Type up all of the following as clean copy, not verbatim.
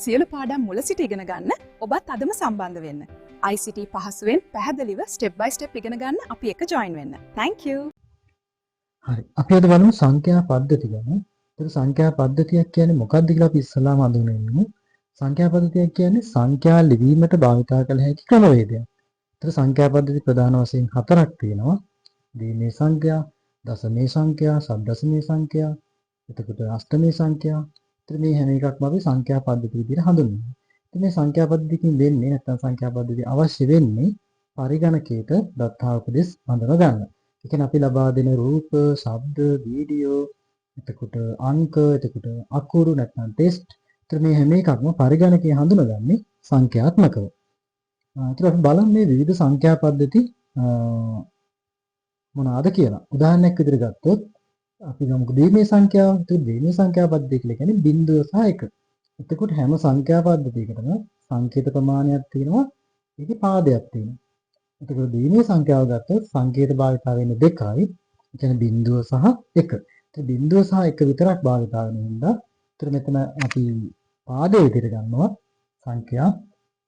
සියලු පාඩම් මුල සිට ඉගෙන ගන්න ඔබත් අදම සම්බන්ධ වෙන්න. ICT පහසුවෙන් පැහැදිලිව ස්ටෙප් බයි ස්ටෙප් ඉගෙන ගන්න අපි එක්ක ජොයින් වෙන්න. Thank you. හරි. අපි අද බලමු සංඛ්‍යා පද්ධති ගැන. ඒක සංඛ්‍යා පද්ධතියක් කියන්නේ මොකක්ද කියලා අපි ඉස්සෙල්ලාම හඳුන්වමු. සංඛ්‍යා පද්ධතියක් කියන්නේ සංඛ්‍යා ලිවීමට භාවිතා කළ හැකි ක්‍රමවේදයක්. ඒක සංඛ්‍යා පද්ධති ප්‍රධාන වශයෙන් හතරක් තියෙනවා. දීමේ සංඛ්‍යා, දශමේ සංඛ්‍යා, සද්දශමේ සංඛ්‍යා, එතකොට අෂ්ටමේ සංඛ්‍යා. ඉතින් මේ හැම එකක්ම අපි සංඛ්‍යා පද්ධති විදිහට හඳුන්වනවා. ඉතින් මේ සංඛ්‍යා පද්ධතියකින් වෙන්නේ නැත්නම් සංඛ්‍යා පද්ධතිය අවශ්‍ය වෙන්නේ පරිගණකයට දත්තා උපදෙස් හඳුනා ගන්න. ඒ කියන්නේ අපි ලබා දෙන රූප, ශබ්ද, වීඩියෝ, එතකොට අංක, එතකොට අකුරු නැත්නම් ටෙස්ට්. ඉතින් මේ හැම එකක්ම පරිගණකයේ හඳුනගන්නේ සංඛ්‍යාත්මකව. ඉතින් අපි බලමු මේ විවිධ සංඛ්‍යා පද්ධති මොනවාද කියලා. උදාහරණයක් විදිහට ගත්තොත් අපි ගමුකෝ දීමේ සංඛ්‍යාව. එතකොට දීමේ සංඛ්‍යා පද්ධතිය කියලා කියන්නේ 0 සහ 1. එතකොට හැම සංඛ්‍යා පද්ධතියකටම සංකේත ප්‍රමාණයක් තියෙනවා. ඒකේ පාදයක් තියෙනවා. එතකොට දීමේ සංඛ්‍යාව ගත්තොත් සංකේත භාවිතා වෙන්නේ දෙකයි. ඒ කියන්නේ 0 සහ 1. ඉතින් 0 සහ 1 විතරක් භාවිතා වෙන හින්දා ඉතින් මෙතන අපි පාදේ විදිහට ගන්නවා සංඛ්‍යා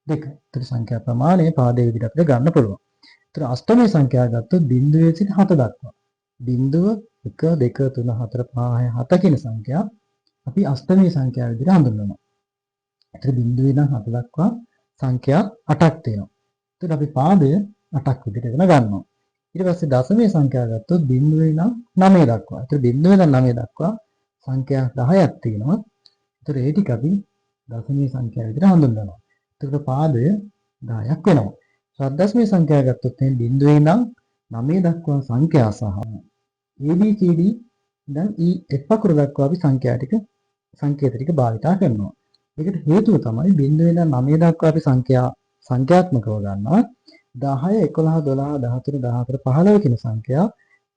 2. ඉතින් සංඛ්‍යා ප්‍රමාණය පාදේ විදිහට අපිට ගන්න පුළුවන්. ඉතින් අෂ්ටමේ සංඛ්‍යාව ගත්තොත් 0 සිට 7 දක්වා 0 1 2 3 4 5 6 7 කියන සංඛ්‍යා අපි අෂ්ටමේ සංඛ්‍යාව විදිහට හඳුන්වනවා. ඉතින් 0 ඉඳන් 7 දක්වා සංඛ්‍යා 8ක් තියෙනවා. එතකොට අපි පාදය 8ක් විදිහට ගන්නවා. ඊට පස්සේ දශමයේ සංඛ්‍යාව ගත්තොත් 0 ඉඳන් 9 දක්වා. එතකොට 0 ඉඳන් 9 දක්වා සංඛ්‍යා 10ක් තියෙනවා. එතකොට ඒ ටික අපි දශමයේ සංඛ්‍යාව විදිහට හඳුන්වනවා. එතකොට පාදය 10ක් වෙනවා. සද්දශමයේ සංඛ්‍යාව ගත්තොත් 0 ඉඳන් 9 දක්වා සංඛ්‍යා සහ ABCD ඉඳන් E F අකුර දක්වා අපි සංකේත ටික භාවිතා කරනවා. ඒකට හේතුව තමයි 0 ඉඳන් 9 දක්වා අපි සංඛ්‍යාත්මකව ගන්නවා. 10 11 12 13 14 15 කියන සංඛ්‍යා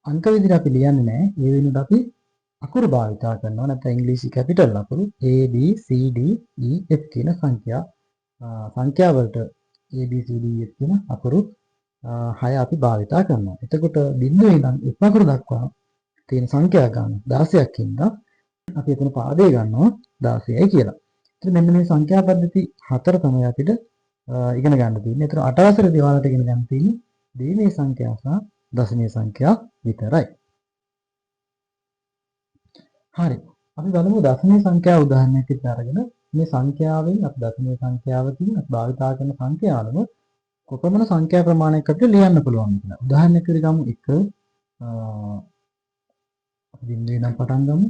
අංක විදිහට අපි ලියන්නේ නැහැ. ඒ වෙනුවට අපි අකුරු භාවිතා කරනවා. නැත්නම් ඉංග්‍රීසි කැපිටල් අකුරු A B C D E F කියන සංඛ්‍යා වලට A B C D E F කියන අකුරු 6 අපි භාවිතා කරනවා. එතකොට 0 ඉඳන් F අකුරු දක්වා තියෙන සංඛ්‍යා ගන්න 16ක් ඉඳලා අපි එතන පාදේ ගන්නවා 16යි කියලා. ඉතින් මෙන්න මේ සංඛ්‍යා පද්ධති හතර තමයි අපිට ඉගෙන ගන්න තියෙන්නේ. ඒතර 8 වසරේදී ඔයාලට ඉගෙන ගන්න තියෙන්නේ දීමේ සංඛ්‍යා සහ දශමයේ සංඛ්‍යා විතරයි. හරි. අපි බලමු දශමයේ සංඛ්‍යාව උදාහරණයක් විදිහට අරගෙන මේ සංඛ්‍යාවෙන් අපි දශමයේ සංඛ්‍යාවකින් අපි භාවිතා කරන සංඛ්‍යාවම කොපමණ සංඛ්‍යා ප්‍රමාණයක් අපිට ලියන්න පුළුවන් කියලා. උදාහරණයක් විදිහට ගමු 1 බිංදුවේ ඉඳන් පටන් ගමු.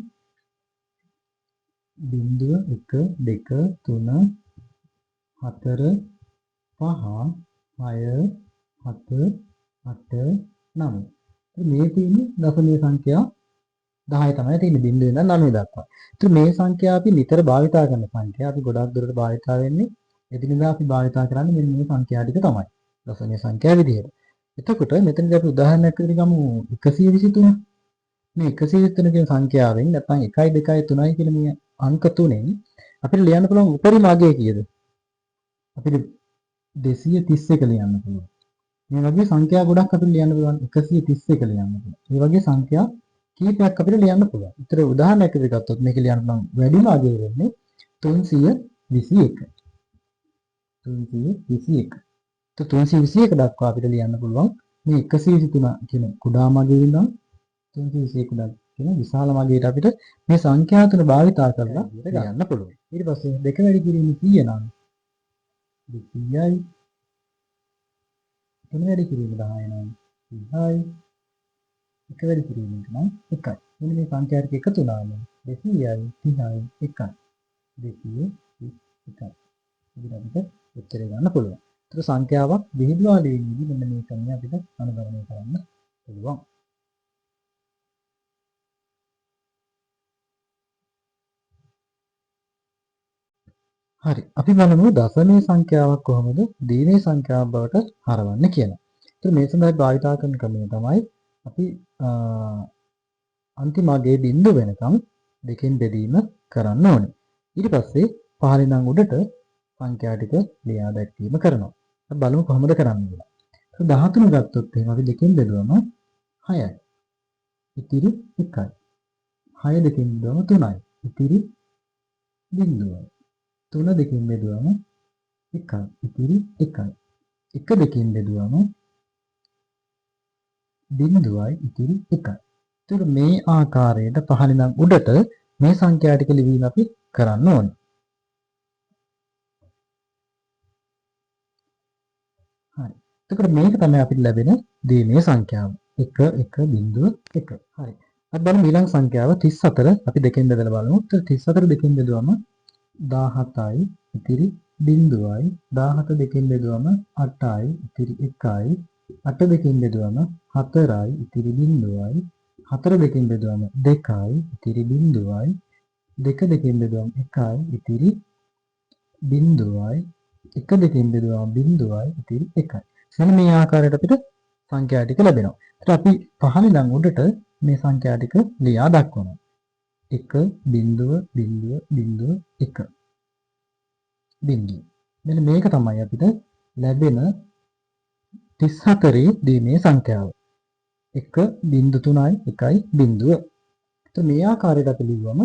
0 1 2 3 4 5 6 7 8 9. මේ තියෙන්නේ දශමීය සංඛ්‍යා 10 තමයි තියෙන්නේ 0 ඉඳන් 9 දක්වා. ඉතින් මේ සංඛ්‍යා අපි නිතර භාවිතා කරන සංඛ්‍යා. අපි ගොඩක් දුරට භාවිතා වෙන්නේ එදිනෙදා අපි භාවිතා කරන්නේ මෙන්න මේ සංඛ්‍යා ටික තමයි. දශමීය සංඛ්‍යා විදිහට. එතකොට මෙතනදී අපි උදාහරණයක් විදිහට ගමු 123. මේ 123 කියන සංඛ්‍යාවෙන් නැත්නම් 1 2 3යි කියන මේ අංක තුනෙන් අපිට ලියන්න පුළුවන් උපරිම අගය කීයද? අපිට 231 ලියන්න පුළුවන්. මේ වගේ සංඛ්‍යා ගොඩක් අපිට ලියන්න පුළුවන් 131 ලියන්න පුළුවන්. මේ වගේ සංඛ්‍යා කීපයක් අපිට ලියන්න පුළුවන්. ඒතර උදාහරණයක් විදිහට ගත්තොත් මේක ලියන්න පුළුවන් වැඩිම අගය වෙන්නේ 321. 321. તો 321 දක්වා අපිට ලියන්න පුළුවන් මේ 123 කියන කුඩාම අගය ඉඳන් 321 දක්වා කියන විශාල අගයට අපිට මේ සංඛ්‍යා තුන භාවිතා කරලා ලියන්න පුළුවන්. ඊට පස්සේ දෙක වැඩි කිරීම 100 නම් 200යි. තුන වැඩි කිරීම 10 නම් 30යි. එක වැඩි කිරීම නම් 1යි. මෙන්න මේ සංඛ්‍යා ටික එකතු වුණාම 200යි 30යි 1යි. 231යි. ඉතින් අපිට උත්තරේ ගන්න පුළුවන්. ඒතර සංඛ්‍යාවක් විහිදුවා ලියන්නේදී මෙන්න මේ ක්‍රමය අපිට අනුගමනය කරන්න පුළුවන්. හරි. අපි බලමු දශමයේ සංඛ්‍යාවක් කොහොමද දීමේ සංඛ්‍යාවක් බවට හරවන්නේ කියලා. ඒතර මේ සඳහා භාවිතා කරන ක්‍රමය තමයි අපි අන්තිම අගයේ බිංදුව වෙනකම් දෙකෙන් බෙදීම කරන්න ඕනේ. ඊට පස්සේ පහළින් ඉඳන් උඩට සංඛ්‍යා ටික ලියා දැක්වීම කරනවා. අපි බලමු කොහොමද කරන්නේ කියලා. 13 ගත්තොත් එහෙනම් අපි දෙකෙන් බෙදුවම 6යි. ඉතිරි 1යි. 6 දෙකෙන් බෙදුවම 3යි. ඉතිරි බිංදුවයි. 3 දෙකෙන් බෙදුවම 1යි ඉතිරි 1යි. 1 දෙකෙන් බෙදුවම බිංදුවයි ඉතිරි 1යි. එතකොට මේ ආකාරයට පහළ ඉඳන් උඩට මේ සංඛ්‍යා ටික ලිවීම අපි කරන්න ඕනේ. හරි. එතකොට මේක තමයි අපිට ලැබෙන දීමේ සංඛ්‍යාව. 1 1.1. හරි. අපි බලමු ඊළඟ සංඛ්‍යාව 34 අපි දෙකෙන් බෙදලා බලමු. 34 දෙකෙන් බෙදුවම 17යි ඉතිරි බිංදුවයි 17 දෙකෙන් බෙදුවම 8යි ඉතිරි 1යි 8 දෙකෙන් බෙදුවම 4යි ඉතිරි බිංදුවයි 4 දෙකෙන් බෙදුවම 2යි ඉතිරි බිංදුවයි 2 දෙකෙන් බෙදුවම 1යි ඉතිරි බිංදුවයි 1 දෙකෙන් බෙදුවම බිංදුවයි ඉතිරි 1යි. මෙන්න මේ ආකාරයට අපිට සංඛ්‍යා ටික ලැබෙනවා. ඒත් අපි පහළ ඉඳන් උඩට මේ සංඛ්‍යා ටික ලියා දක්වනවා. 1 බිංදුව බිංදුව බිංදුව 1 බිංදුව. මෙන්න මේක තමයි අපිට ලැබෙන 34 දීමේ සංඛ්‍යාව. 1.3යි 1යි බිංදුව. ඒත් මේ ආකාරයට අපි ලියුවම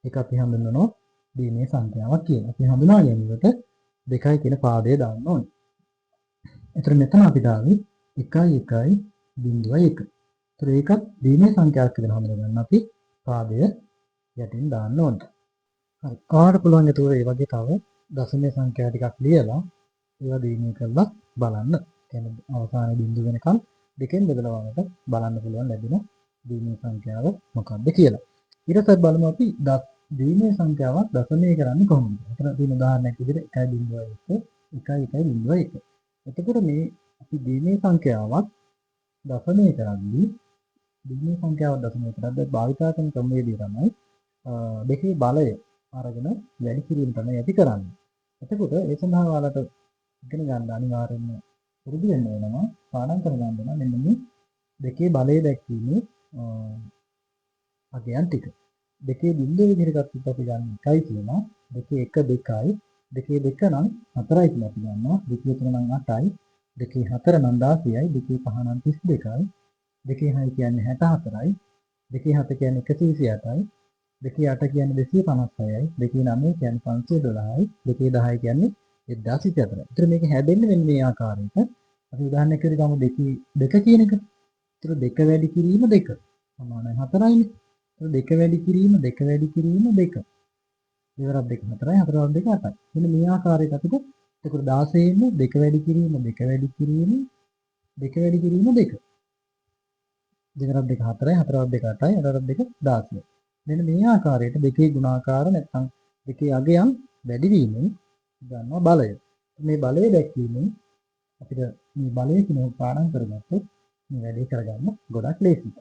ඒක අපි හඳුන්වනවා දීමේ සංඛ්‍යාවක් කියලා. අපි හඳුනා ගැනීමට 2යි කියන පාදය දාන්න ඕනේ. ඒතර මෙතන අපිට ආවේ 1යි 1යි බිංදුවයි 1. ඒතර ඒකත් දීමේ සංඛ්‍යාවක් කියලා හඳුනා ගන්න අපි පාදය යටින් දාන්න ඕනේ. හරි. ඔයාලට පුළුවන් ඒතකොට මේ වගේ තව දශමයේ සංඛ්‍යා ටිකක් ලියලා ඒවා දීමේ කරලා බලන්න. කියන්නේ අවසාන බිංදුව වෙනකන් දෙකෙන් බෙදලා බලන්න පුළුවන් ලැබෙන දීමේ සංඛ්‍යාව මොකක්ද කියලා. ඊට පස්සේ බලමු අපි දීමේ සංඛ්‍යාවක් දශමයේ කරන්නේ කොහොමද? එතන තියෙන උදාහරණයක් විදිහට 1.1 1.1. එතකොට මේ අපි දීමේ සංඛ්‍යාවක් දශමයේ කරද්දී දීමේ සංඛ්‍යාවක් දශමයේ කරද්දී භාවිතා කරන ක්‍රමවේදය තමයි දෙකේ බලය අරගෙන වැඩි කිරීම තමයි අපි කරන්නේ. එතකොට ඒ සඳහා ඔයාලට ඉගෙන ගන්න අනිවාර්යයෙන්ම පුරුදු වෙන්න වෙනවා පාඩම් කර ගන්න වෙනවා මෙන්න මේ දෙකේ බලය දැක්වීමේ අගයන් ටික. දෙකේ බිංදුව විදිහට ගත්තොත් අපි ගන්න 1යි කියනවා. දෙකේ 1 2යි. දෙකේ 2 නම් 4යි කියලා අපි ගන්නවා. දෙකේ 3 නම් 8යි. දෙකේ 4 නම් 16යි. දෙකේ 5 නම් 32යි. දෙකේ 6 කියන්නේ 64යි. දෙකේ 7 කියන්නේ 128යි. දෙකේ 8 කියන්නේ 256යි. දෙකේ 9 කියන්නේ 512යි. දෙකේ 10 කියන්නේ 1024යි. ඒතර මේක හැදෙන්නේ මෙන්න මේ ආකාරයට. අපි උදාහරණයක් විදිහට ගමු දෙකේ 2 කියන එක. ඒතර 2 වැඩි කිරීම 2 සමානයි 4යිනේ. ඒතර 2 වැඩි කිරීම 2 වැඩි කිරීම 2. ඉවරක් 2 4යි 4ක් 2 8යි. මෙන්න මේ ආකාරයට අපිට එතකොට 16 ඉන්නේ 2 වැඩි කිරීම 2 වැඩි කිරීම 2 වැඩි කිරීම 2. දෙකක් 2 4යි 4ක් 2 8යි 8ක් 2 16. මෙන්න මේ ආකාරයට දෙකේ ගුණාකාර නැත්නම් දෙකේ අගයන් වැඩි වීමෙන් ගන්නවා බලය. මේ බලය දැක්වීමෙන් අපිට මේ බලය කියන පාඩම් කරගත්තොත් මේ වැඩේ කරගන්න ගොඩක් ලේසියි.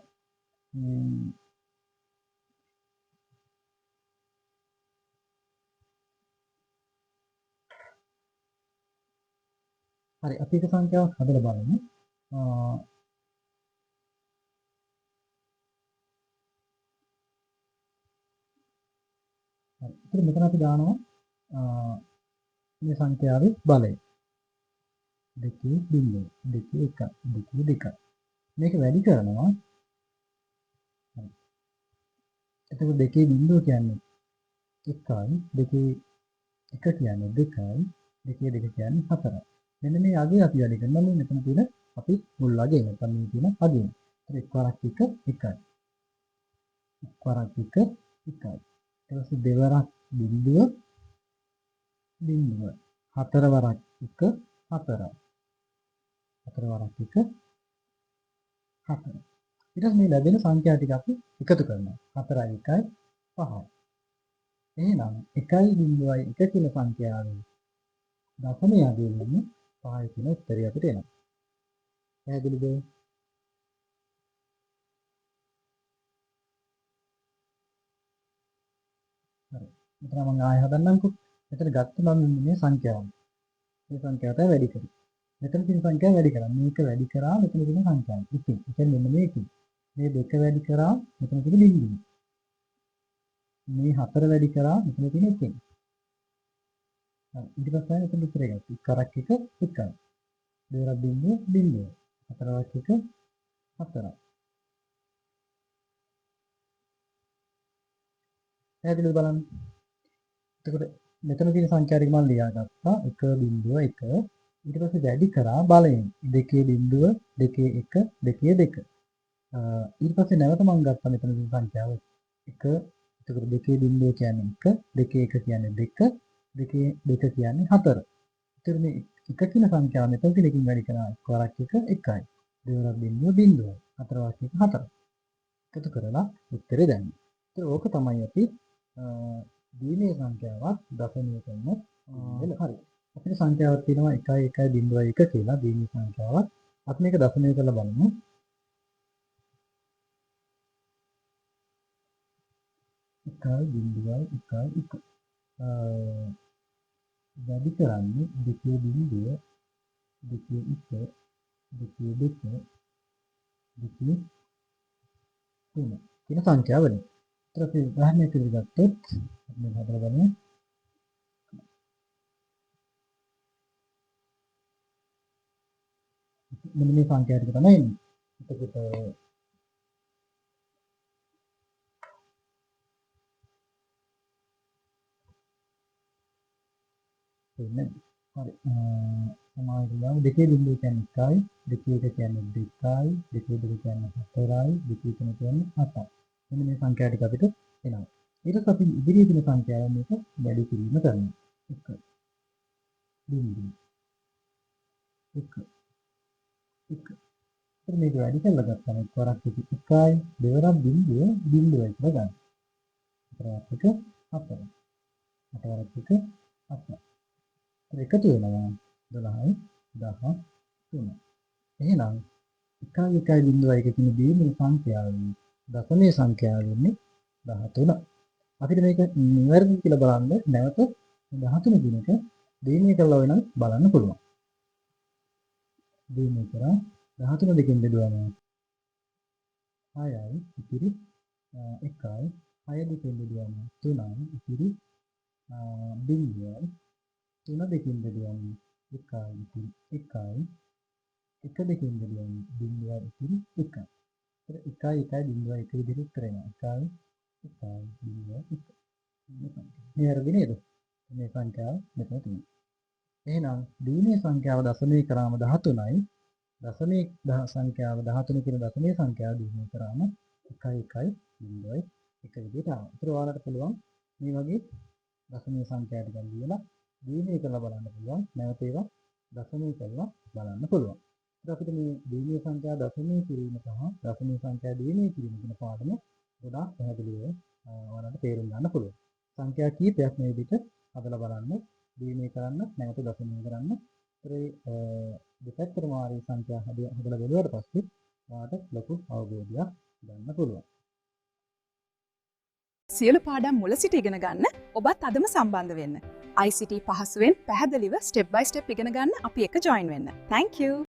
හරි අපි එක සංඛ්‍යාවක් හදලා බලමු. හරි. ඉතින් මෙතන අපි දානවා මේ සංඛ්‍යාවේ බලය. 2 බිංදුව 2 1 2 2. මේක වැඩි කරනවා. හරි. එතකොට 2 බිංදුව කියන්නේ 1යි 2 1 කියන්නේ 2යි 2 2 කියන්නේ 4යි. මෙන්න මේ අගය අපි වැඩි කරනවා මේ මෙතන තියෙන අපි මුල් අගය නැත්නම් මේ තියෙන අගය. ඒත් එක්වරක් 1 1යි. එක්වරක් 1 1යි. ඊට පස්සේ දෙවරක් බිංදුව බිංදුව. හතර වරක් 1 4යි. හතර වරක් 1 4යි. ඊට පස්සේ මේ ලැබෙන සංඛ්‍යා ටික අපි එකතු කරනවා. 4යි 1යි 5යි. එහෙනම් 1.1 කියන සංඛ්‍යාවේ දශමය අගය වෙන්නේ 5යි කියන උත්තරය අපිට එනවා. පැහැදිලිද? හරි. මෙතන මම ආයෙ හදන්නම්කෝ. මෙතන ගත්ත මම මේ සංඛ්‍යාව. මේ සංඛ්‍යාව තමයි වැඩි කරන්නේ. මෙතන තියෙන සංඛ්‍යාව වැඩි කරා. මේක වැඩි කරා මෙතන තියෙන සංඛ්‍යාව. ඉතින් ඒ කියන්නේ මෙන්න මේක. මේ 2 වැඩි කරා මෙතන තියෙන බිංදුව. මේ 4 වැඩි කරා මෙතන තියෙන 1. හරි. ඊට පස්සේ මෙතන උත්තරය ගත්තා. කරක් 1 1යි. දෙවරක් බිංදුව බිංදුව. හතරක් 1 4යි. පැහැදිලිද බලන්න? එතකොට මෙතන තියෙන සංඛ්‍යා ටික මම ලියාගත්තා 1.1 ඊට පස්සේ වැඩි කරා බලයෙන් 2.2 2.1 2.2 ඊට පස්සේ නැවත මම ගත්තා මෙතන තියෙන සංඛ්‍යාව 1 එතකොට 2.0 කියන්නේ 1 2.1 කියන්නේ 2 2.2 කියන්නේ 4 එතකොට මේ එක කියන සංඛ්‍යාව මෙතන තියෙනකින් වැඩි කරා එක් වරක් 1 1යි දෙවරක් බිඳුව බිඳුවයි හතර වරක් 1 4 එකතු කරලා උත්තරේ දැම්මා. ඒතර ඕක තමයි අපි දීමේ සංඛ්‍යාවත් දශමය කරන වෙල. හරි. අපිට සංඛ්‍යාවක් තියෙනවා 1 1.1 කියලා දීමේ සංඛ්‍යාවක්. අපි මේක දශමය කරලා බලමු. 1.1 වැඩි කරන්නේ 2.2 2.1 2.2 2.3 කියන සංඛ්‍යාව වලින්. ඒතර අපි උදාහරණයක් විදිහට ගත්තොත් අපි හදලා බලමු. මෙන්න මේ සංඛ්‍යා ටික තමයි එන්නේ. එතකොට එන්නේ හරි. සමානයි දෙකේ බිඳුව කියන්නේ 1යි 2.1 කියන්නේ 2යි 2.2 කියන්නේ 4යි 2.3 කියන්නේ 7යි. මෙන්න මේ සංඛ්‍යා ටික අපිට එනවා. ඊට පස්සේ අපි ඉදිරියේ තියෙන සංඛ්‍යාවන් මේක වැඩි කිරීම කරනවා. 1 බිඳුව 1 1 ඉතින් මේක වැඩි කරලා ගත්තම එක් වරක් 1යි දෙවරක් බිඳුව බිඳුවයි කියලා ගන්න. හතරක් 1 4 හතරක් 1 7 එකතු වෙනවා 12යි 13. එහෙනම් 1.1 කියන දීමේ සංඛ්‍යාවයි දශමයේ සංඛ්‍යාව වෙන්නේ 13. අපිට මේක නිවැරදි කියලා බලන්න නැවත 13 දිනක දීමේ කරලා වෙනත් බලන්න පුළුවන්. දීමේ කරා 13 දෙකෙන් බෙදුවම 6යි ඉතිරි 1යි 6 දෙකෙන් බෙදුවම 3යි ඉතිරි 0යි 3 දෙකෙන් බෙදුවම 1යි ඉතිරි 1යි 1 දෙකෙන් බෙදුවම 0යි ඉතිරි 1යි. ඒතර 1යි 1යි 0යි 1 විදිහට උත්තර එනවා. 1යි 1යි 0යි 1. මේ හරිද නේද? මේ සංඛ්‍යාව මෙතන තියෙනවා. එහෙනම් දීමේ සංඛ්‍යාව දශමයේ කරාම 13යි. දශමයේ සංඛ්‍යාව 13 කියන දශමයේ සංඛ්‍යාව දීමේ කරාම 1 1 0යි 1 විදිහට ආවා. ඒතර ඔයාලට පුළුවන් මේ වගේ දශමයේ සංඛ්‍යා ටිකක් ලියලා දීමේ කරලා බලන්න පුළුවන්. නැවත ඒවා දශමයේ කරලා බලන්න පුළුවන්. ඒත් අපිට මේ දීමේ සංඛ්‍යා දශමයේ කිරීම සහ දශමයේ සංඛ්‍යා දීමේ කිරීම කියන පාඩම ගොඩාක් පැහැදිලිව ඔයාලට තේරුම් ගන්න පුළුවන්. සංඛ්‍යා කීපයක් මේ විදිහට හදලා බලන්න. දීමේ කරන්න නැවත දශමයේ කරන්න. දෙපැත්තටම ආරී සංඛ්‍යා හදලා බලුවාට පස්සේ ඔයාලට ලොකු අවබෝධයක් ගන්න පුළුවන්. සියලු පාඩම් මුල සිට ඉගෙන ගන්න ඔබත් අදම සම්බන්ධ වෙන්න. ICT පහසුවෙන් පැහැදිලිව ස්ටෙප් බයි ස්ටෙප් ඉගෙන ගන්න අපි එක ජොයින් වෙන්න. Thank you.